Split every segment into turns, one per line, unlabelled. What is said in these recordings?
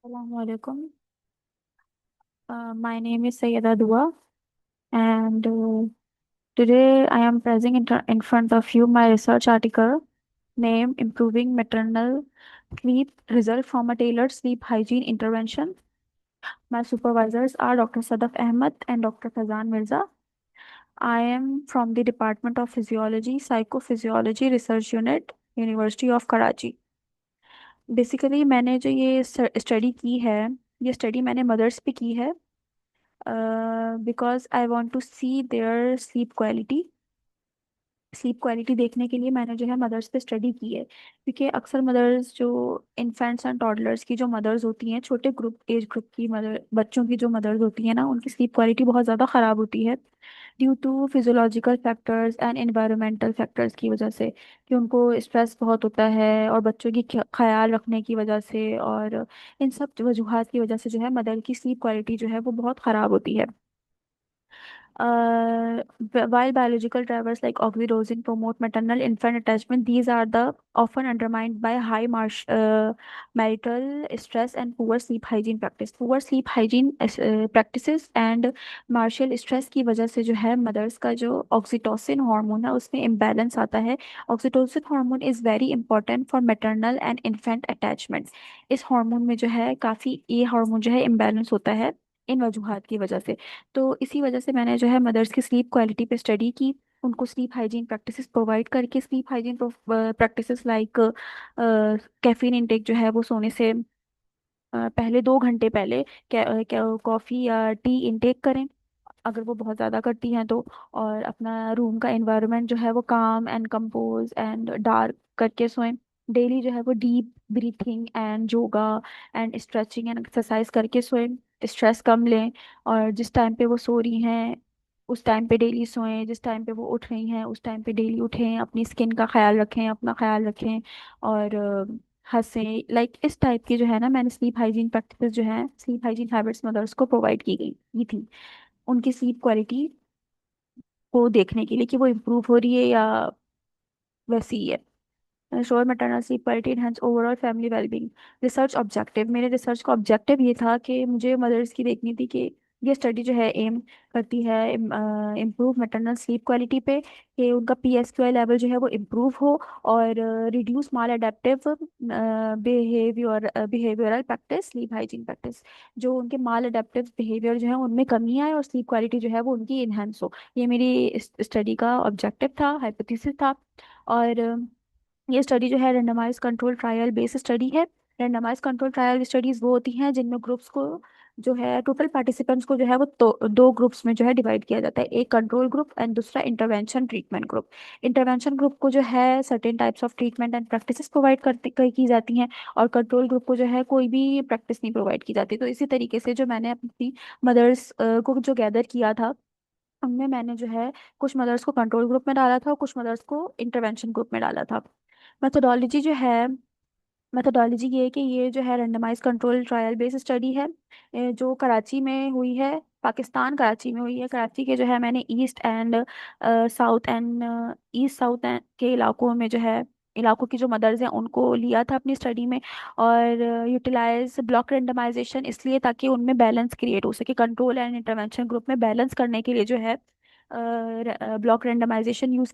Assalamualaikum. My name is Sayyida Dua, and today I am presenting in front of you my research article named Improving Maternal Sleep Result from a Tailored Sleep Hygiene Intervention. My supervisors are Dr. Sadaf Ahmed and Dr. Fazan Mirza. I am from the Department of Physiology, Psychophysiology Research Unit, University of Karachi. Basically मैंने जो ये study की है, ये study मैंने mother's पे की है because I want to see their sleep quality देखने के लिए मैंने जो है मदर्स पे स्टडी की है, क्योंकि अक्सर मदर्स जो इन्फेंट्स एंड टॉडलर्स की जो मदर्स होती हैं, छोटे एज ग्रुप की मदर बच्चों की जो मदर्स होती हैं ना, उनकी स्लीप क्वालिटी बहुत ज़्यादा ख़राब होती है due to physiological factors and environmental factors की वजह से, कि उनको स्ट्रेस बहुत होता है और बच्चों की ख्याल रखने की वजह से, और इन सब वजूहात की वजह से जो है मदर की स्लीप क्वालिटी जो है वो बहुत ख़राब होती है. While biological drivers like oxytocin promote maternal infant attachment, these are the often undermined by marital stress and poor sleep hygiene practice. Poor sleep hygiene practices and marital stress की वजह से जो है मदर्स का जो ऑक्सीटोसिन हार्मोन है उसमें imbalance आता है. Oxytocin hormone is very important for maternal and infant attachment. इस हार्मोन में जो है काफ़ी ये हार्मोन जो है इम्बैलेंस होता है इन वजूहात की वजह से. तो इसी वजह से मैंने जो है मदर्स की स्लीप क्वालिटी पे स्टडी की, उनको स्लीप हाइजीन प्रैक्टिसेस प्रोवाइड करके, sleep hygiene practices like caffeine intake जो है वो सोने से पहले 2 घंटे पहले कॉफ़ी या टी इंटेक करें अगर वो बहुत ज़्यादा करती हैं तो. और अपना रूम का एनवायरनमेंट जो है वो काम एंड कंपोज एंड डार्क करके सोएं. डेली जो है वो deep breathing and yoga and stretching and exercise करके सोएं. स्ट्रेस कम लें, और जिस टाइम पे वो सो रही हैं उस टाइम पे डेली सोएं, जिस टाइम पे वो उठ रही हैं उस टाइम पे डेली उठें, अपनी स्किन का ख्याल रखें, अपना ख्याल रखें, और हंसें. लाइक इस टाइप की जो है ना, मैंने स्लीप हाइजीन प्रैक्टिस जो है, स्लीप हाइजीन हैबिट्स मदर्स को प्रोवाइड की थी उनकी स्लीप क्वालिटी को देखने के लिए कि वो इम्प्रूव हो रही है या वैसी ही है. Sure maternal sleep quality enhance overall family wellbeing. Research objective, मेरे रिसर्च का ऑब्जेक्टिव ये था कि मुझे मदर्स की देखनी थी कि ये स्टडी जो है एम करती है इम्प्रूव मैटरनल स्लीप क्वालिटी पे, कि उनका PSQI लेवल जो है वो इम्प्रूव हो, और reduce maladaptive behavioural practice, sleep hygiene practice, जो उनके माल अडेप्टिव बिहेवियर जो है उनमें कमी आए और स्लीप क्वालिटी जो है वो उनकी इन्हेंस हो. ये मेरी स्टडी का ऑब्जेक्टिव था, हाइपोथेसिस था. और ये स्टडी जो है randomise control trial based study है. रेंडमाइज कंट्रोल ट्रायल स्टडीज वो होती हैं जिनमें ग्रुप्स को जो है टोटल पार्टिसिपेंट्स को जो है वो दो ग्रुप्स में जो है डिवाइड किया जाता है, एक कंट्रोल ग्रुप एंड दूसरा intervention treatment group. Intervention group को जो है certain types of treatment and practices provide की जाती हैं, और कंट्रोल ग्रुप को जो है कोई भी प्रैक्टिस नहीं प्रोवाइड की जाती. तो इसी तरीके से जो मैंने अपनी मदर्स को जो गैदर किया था, उनमें मैंने जो है कुछ मदर्स को कंट्रोल ग्रुप में डाला था और कुछ मदर्स को इंटरवेंशन ग्रुप में डाला था. मेथोडोलॉजी जो है, मेथोडोलॉजी ये है कि ये जो है randomise control trial based study है, जो कराची में हुई है, पाकिस्तान कराची में हुई है. कराची के जो है मैंने ईस्ट साउथ के इलाकों में जो है इलाकों की जो मदर्स हैं उनको लिया था अपनी स्टडी में. और यूटिलाइज ब्लॉक रेंडमाइजेशन इसलिए ताकि उनमें बैलेंस क्रिएट हो सके, कंट्रोल एंड इंटरवेंशन ग्रुप में बैलेंस करने के लिए जो है ब्लॉक रेंडमाइजेशन यूज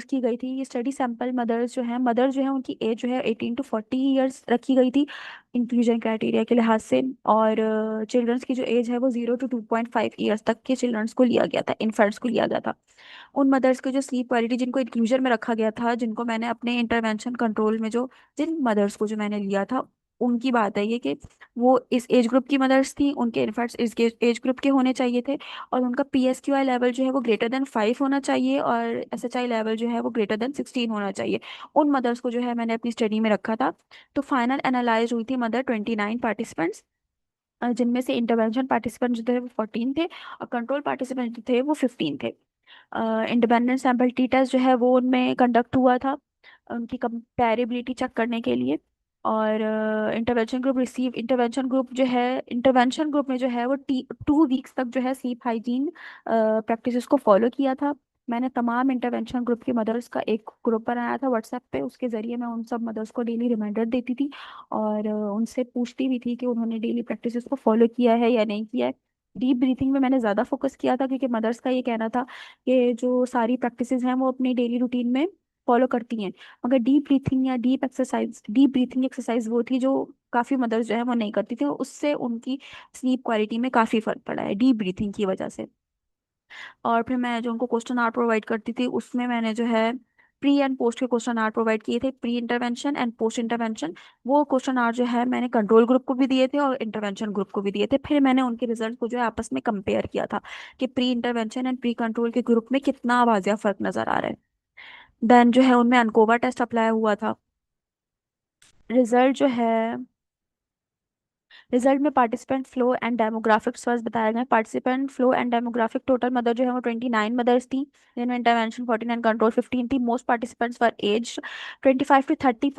की गई थी. ये स्टडी सैंपल मदर जो है उनकी एज जो है 18 to 40 ईयर्स रखी गई थी इंक्लूजन क्राइटेरिया के लिहाज से. और चिल्ड्रंस की जो एज है वो 0 to 2.5 ईयर्स तक के चिल्ड्रंस को लिया गया था, इन्फेंट्स को लिया गया था. उन मदर्स की जो स्लीप क्वालिटी जिनको इंक्लूजन में रखा गया था, जिनको मैंने अपने इंटरवेंशन कंट्रोल में जो जिन मदर्स को जो मैंने लिया था, उनकी बात है ये कि वो इस एज ग्रुप की मदर्स थी, उनके इन्फेंट्स इस एज ग्रुप के होने चाहिए थे, और उनका PSQI लेवल जो है वो >5 होना चाहिए, और SHI लेवल जो है वो >16 होना चाहिए. उन मदर्स को जो है मैंने अपनी स्टडी में रखा था. तो फाइनल एनालाइज हुई थी मदर 29 पार्टिसिपेंट्स, जिनमें से इंटरवेंशन पार्टिसिपेंट जो थे वो 14 थे और कंट्रोल पार्टिसिपेंट जो थे वो 15 थे. इंडिपेंडेंट सैम्पल टी टेस्ट जो है वो उनमें कंडक्ट हुआ था उनकी कंपेरेबिलिटी चेक करने के लिए. और इंटरवेंशन ग्रुप में जो है वो 2 वीक्स तक जो है स्लीप हाइजीन प्रैक्टिसेस को फॉलो किया था. मैंने तमाम इंटरवेंशन ग्रुप की मदर्स का एक ग्रुप बनाया था व्हाट्सएप पे, उसके जरिए मैं उन सब मदर्स को डेली रिमाइंडर देती थी और उनसे पूछती भी थी कि उन्होंने डेली प्रैक्टिसेस को फॉलो किया है या नहीं किया है। डीप ब्रीथिंग में मैंने ज़्यादा फोकस किया था क्योंकि मदर्स का ये कहना था कि जो सारी प्रैक्टिसेस हैं वो अपनी डेली रूटीन में फॉलो करती हैं, मगर डीप ब्रीथिंग या डीप ब्रीथिंग एक्सरसाइज वो थी जो काफ़ी मदर्स जो है वो नहीं करती थी, और उससे उनकी स्लीप क्वालिटी में काफ़ी फर्क पड़ा है डीप ब्रीथिंग की वजह से। और फिर मैं जो उनको क्वेश्चन आर्ट प्रोवाइड करती थी उसमें मैंने जो है प्री एंड पोस्ट के क्वेश्चन आर्ट प्रोवाइड किए थे, pre intervention and post intervention. वो क्वेश्चन आर्ट जो है मैंने कंट्रोल ग्रुप को भी दिए थे और इंटरवेंशन ग्रुप को भी दिए थे, फिर मैंने उनके रिजल्ट को जो है आपस में कंपेयर किया था कि pre intervention and pre control के ग्रुप में कितना वाजिया फर्क नजर आ रहा है। देन जो है उनमें अनकोवा टेस्ट अप्लाई हुआ था। रिजल्ट जो है रिजल्ट में participant flow and demographics first बताया गया। Participant flow and demographic total mother जो है वो 29 मदर्स थी, जिनमें इंटरवेंशन 14 एंड कंट्रोल 15 थी। Most participants for age 25 to 30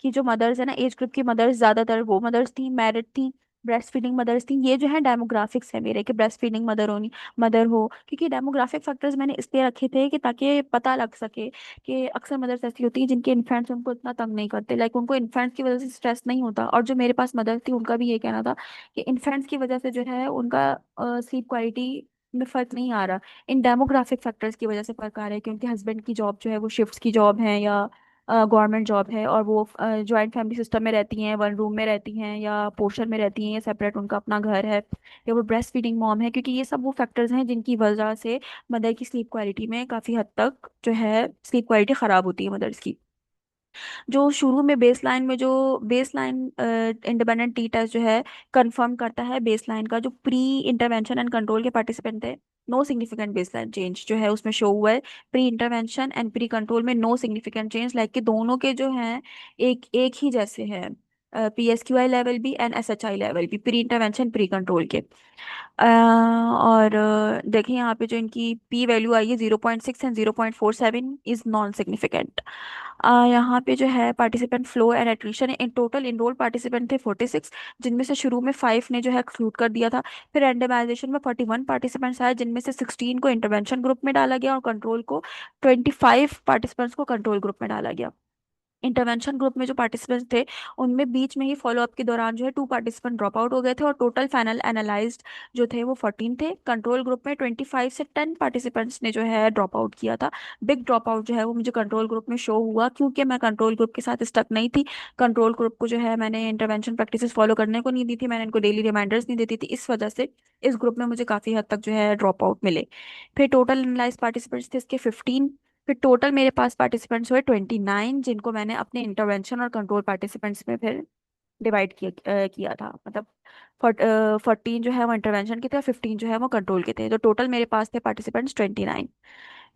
की जो मदर्स है ना, एज ग्रुप की मदर्स ज्यादातर वो मदर्स थी, मैरिड थी, ब्रेस्ट फीडिंग मदर्स थी। ये जो है डेमोग्राफिक्स है मेरे कि ब्रेस्ट फीडिंग मदर हो, क्योंकि डेमोग्राफिक फैक्टर्स मैंने इसलिए रखे थे कि ताकि पता लग सके कि अक्सर मदर्स ऐसी होती हैं जिनके इन्फेंट्स उनको इतना तंग नहीं करते, लाइक उनको इन्फेंट्स की वजह से स्ट्रेस नहीं होता। और जो मेरे पास मदर थी उनका भी ये कहना था कि इन्फेंट्स की वजह से जो है उनका स्लीप क्वालिटी में फर्क नहीं आ रहा, इन डेमोग्राफिक फैक्टर्स की वजह से फर्क आ रहा है कि उनके हस्बैंड की जॉब जो है वो शिफ्ट्स की जॉब है या गवर्नमेंट जॉब है, और वो जॉइंट फैमिली सिस्टम में रहती हैं, वन रूम में रहती हैं या पोर्शन में रहती हैं, या सेपरेट उनका अपना घर है, या वो ब्रेस्ट फीडिंग मॉम है, क्योंकि ये सब वो फैक्टर्स हैं जिनकी वजह से मदर की स्लीप क्वालिटी में काफ़ी हद तक जो है स्लीप क्वालिटी ख़राब होती है मदर्स की। जो शुरू में base line independent T test जो है कंफर्म करता है बेस लाइन का, जो प्री इंटरवेंशन एंड कंट्रोल के पार्टिसिपेंट थे no significant base line change जो है उसमें शो हुआ है। Pre intervention and pre control में नो सिग्निफिकेंट चेंज, लाइक कि दोनों के जो हैं एक एक ही जैसे हैं, PSQI लेवल भी एंड SHI लेवल भी, प्री इंटरवेंशन प्री कंट्रोल के। और देखिए यहाँ पे जो इनकी पी वैल्यू आई है 0.6 एंड 0.47 इज नॉन सिग्निफिकेंट। यहाँ पे जो है participant flow and attrition, in total enrolled participant थे 46, जिनमें से शुरू में 5 ने जो है एक्सक्लूड कर दिया था। फिर रैंडमाइजेशन में 41 पार्टिसिपेंट्स आए, जिनमें से 16 को इंटरवेंशन ग्रुप में डाला गया और कंट्रोल को 25 पार्टिसिपेंट्स को कंट्रोल ग्रुप में डाला गया। इंटरवेंशन ग्रुप में जो पार्टिसिपेंट्स थे उनमें बीच में ही फॉलोअप के दौरान जो है 2 पार्टिसिपेंट ड्रॉप आउट हो गए थे, और टोटल फाइनल एनालाइज्ड जो थे वो 14 थे। कंट्रोल ग्रुप में 25 से 10 पार्टिसिपेंट्स ने जो है ड्रॉप आउट किया था। बिग ड्रॉप आउट जो है वो मुझे कंट्रोल ग्रुप में शो हुआ क्योंकि मैं कंट्रोल ग्रुप के साथ स्टक नहीं थी। कंट्रोल ग्रुप को जो है मैंने इंटरवेंशन प्रैक्टिसेस फॉलो करने को नहीं दी थी, मैंने इनको डेली रिमाइंडर्स नहीं देती थी, इस वजह से इस ग्रुप में मुझे काफ़ी हद तक जो है ड्रॉप आउट मिले। फिर टोटल एनालाइज पार्टिसिपेंट्स थे इसके 15। फिर टोटल मेरे पास पार्टिसिपेंट्स हुए 29, जिनको मैंने अपने इंटरवेंशन और कंट्रोल पार्टिसिपेंट्स में फिर डिवाइड किया था, मतलब 14 जो है वो इंटरवेंशन के थे और 15 जो है वो कंट्रोल के थे, तो टोटल मेरे पास थे participants 29।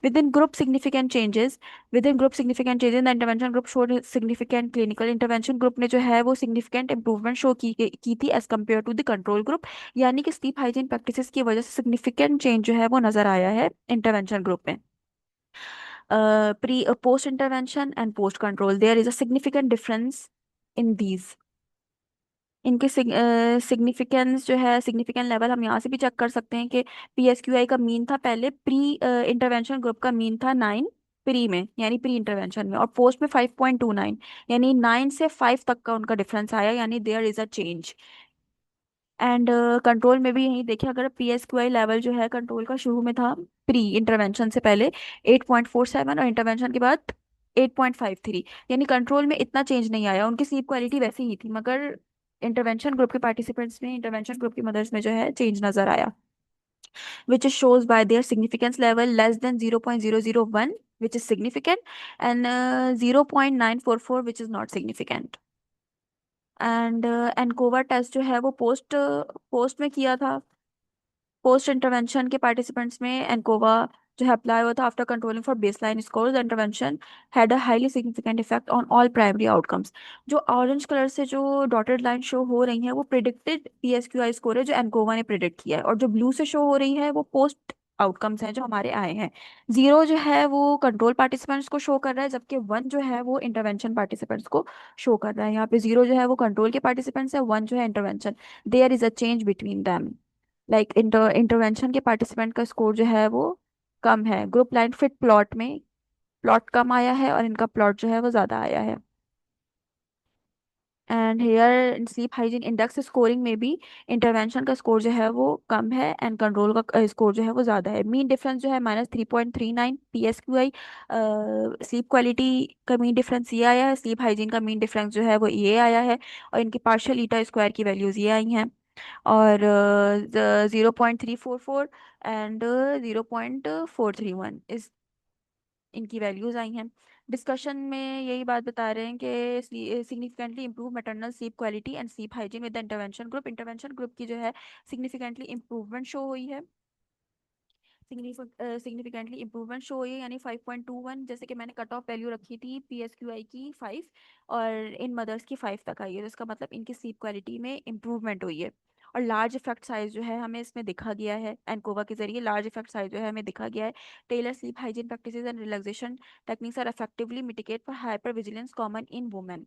Within group significant changes within group significant changes the intervention group showed significant clinical. Intervention group ने जो है वो सिग्निफिकेंट इंप्रूवमेंट शो की थी as compare to the control group, यानी कि स्लीप हाइजीन प्रैक्टिसेस की वजह से सिग्निफिकेंट चेंज जो है वो नजर आया है इंटरवेंशन ग्रुप में। Pre post intervention and post control, there is a significant difference in these। इनके सिग्निफिकेंस जो है सिग्निफिकेंट लेवल हम यहाँ से भी चेक कर सकते हैं कि PSQI का मीन था पहले प्री इंटरवेंशन ग्रुप का मीन था 9 प्री में, यानी प्री इंटरवेंशन में, और पोस्ट में 5.29, यानी 9 से 5 तक का उनका डिफरेंस आया, यानी there is a change. And control में भी यही देखिए, अगर PSQI लेवल जो है कंट्रोल का शुरू में था प्री इंटरवेंशन से पहले 8.47 और इंटरवेंशन के बाद 8.53, यानी कंट्रोल में इतना चेंज नहीं आया, उनकी स्लीप क्वालिटी वैसी ही थी, मगर इंटरवेंशन ग्रुप के पार्टिसिपेंट्स में, इंटरवेंशन ग्रुप की मदर्स में जो है चेंज नजर आया, which is shows by their significance level less than 0.001 which is significant, and 0.944 which is not significant। And ANCOVA test जो है वो पोस्ट पोस्ट में किया था। पोस्ट इंटरवेंशन के पार्टिसिपेंट्स में एनकोवा जो है अप्लाई हुआ था after controlling for baseline scores. Intervention had a highly significant effect on all primary outcomes. जो ऑरेंज कलर से जो डॉटेड लाइन शो हो रही है वो प्रिडिक्टेड PSQI स्कोर है जो एनकोवा ने प्रिडिक्ट किया है, और जो ब्लू से शो हो रही है वो पोस्ट आउटकम्स हैं जो हमारे आए हैं। 0 जो है वो कंट्रोल पार्टिसिपेंट्स को शो कर रहा है, जबकि 1 जो है वो इंटरवेंशन पार्टिसिपेंट्स को शो कर रहा है। यहाँ पे 0 जो है वो कंट्रोल के पार्टिसिपेंट्स है, 1 जो है intervention. There is a change between them, like intervention के पार्टिसिपेंट का स्कोर जो है वो कम है। ग्रुप लाइन फिट प्लॉट में प्लॉट कम आया है और इनका प्लॉट जो है वो ज़्यादा आया है। And here in sleep hygiene index scoring में भी इंटरवेंशन का स्कोर जो है वो कम है एंड कंट्रोल का स्कोर जो है वो ज़्यादा है। मीन डिफरेंस जो है -3.39 PSQI। स्लीप क्वालिटी का मीन डिफरेंस ये आया है, स्लीप हाइजीन का मीन डिफरेंस जो है वो ये आया है, और इनकी पार्शियल ईटा स्क्वायर की वैल्यूज़ ये आई हैं। और 0.344 एंड 0.431 इस इनकी वैल्यूज आई हैं। डिस्कशन में यही बात बता रहे हैं कि significantly improve maternal sleep quality and sleep hygiene with the intervention group की जो है सिग्निफिकेंटली इंप्रूवमेंट शो हुई है। सिग्निफिकेंटली इंप्रूवमेंट शो हुई है, यानी 5.21, जैसे कि मैंने कट ऑफ वैल्यू रखी थी PSQI की 5, और इन मदर्स की 5 तक आई है, तो इसका मतलब इनकी स्लीप क्वालिटी में इंप्रूवमेंट हुई है। और लार्ज इफेक्ट साइज जो है हमें इसमें दिखा गया है, एनकोवा के जरिए लार्ज इफेक्ट साइज जो है हमें दिखा गया है। Tailor sleep hygiene practices and relaxation techniques are effectively mitigate for hypervigilance common in women.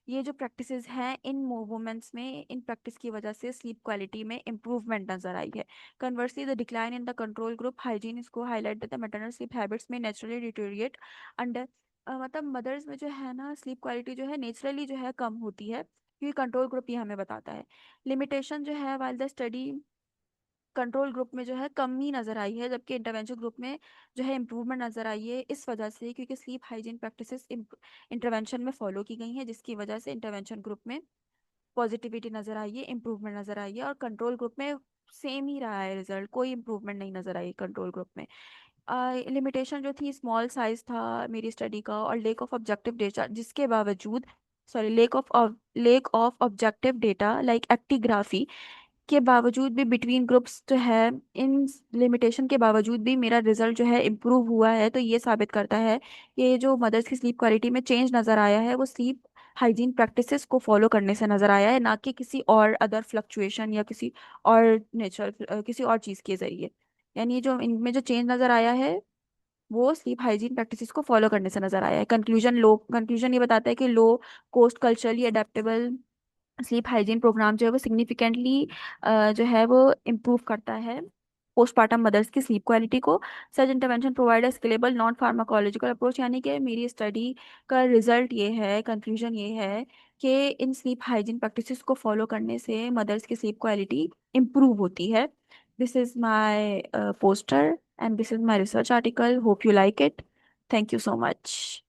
ये जो प्रैक्टिसेस हैं इन वुमेन्स में, इन प्रैक्टिस की वजह से स्लीप क्वालिटी में इंप्रूवमेंट नजर आई है। Conversely, the decline in the control group hygiene is को highlight that the maternal sleep habits may naturally deteriorate under मतलब मदर्स में जो है ना स्लीप क्वालिटी जो है नेचुरली जो है कम होती है, क्योंकि कंट्रोल ग्रुप ये हमें बताता है। लिमिटेशन जो है while the study control group में जो है कमी नजर आई है, जबकि इंटरवेंशन ग्रुप में जो है इम्प्रूवमेंट नजर आई है, इस वजह से क्योंकि स्लीप हाइजीन प्रैक्टिसेस इंटरवेंशन में फॉलो की गई हैं, जिसकी वजह से इंटरवेंशन ग्रुप में पॉजिटिविटी नजर आई है, इंप्रूवमेंट नजर आई है, और कंट्रोल ग्रुप में सेम ही रहा है रिजल्ट, कोई इंप्रूवमेंट नहीं नजर आई कंट्रोल ग्रुप में। लिमिटेशन जो थी स्मॉल साइज था मेरी स्टडी का, और लेक ऑफ ऑब्जेक्टिव डेटा जिसके बावजूद, sorry, lack of objective data like actigraphy के बावजूद भी बिटवीन ग्रुप्स जो है, इन लिमिटेशन के बावजूद भी मेरा रिजल्ट जो है इम्प्रूव हुआ है, तो ये साबित करता है कि ये जो मदर्स की स्लीप क्वालिटी में चेंज नज़र आया है वो स्लीप हाइजीन प्रैक्टिसेस को फॉलो करने से नज़र आया है, ना कि किसी और अदर फ्लक्चुएशन या किसी और नेचुरल किसी और चीज़ के जरिए। यानी ये जो इनमें जो चेंज नज़र आया है वो स्लीप हाइजीन प्रैक्टिसेस को फॉलो करने से नज़र आया है। कंक्लूजन ये बताता है कि low cost culturally adaptable sleep hygiene program जो है वो सिग्निफिकेंटली जो है वो इम्प्रूव करता है पोस्टपार्टम मदर्स की स्लीप क्वालिटी को। Such intervention provide scalable non pharmacological approach, यानी कि मेरी स्टडी का रिजल्ट ये है, कंक्लूजन ये है कि इन स्लीप हाइजीन प्रैक्टिसेस को फॉलो करने से मदर्स की स्लीप क्वालिटी इम्प्रूव होती है। This is my poster and this is my research article, hope you like it. Thank you so much.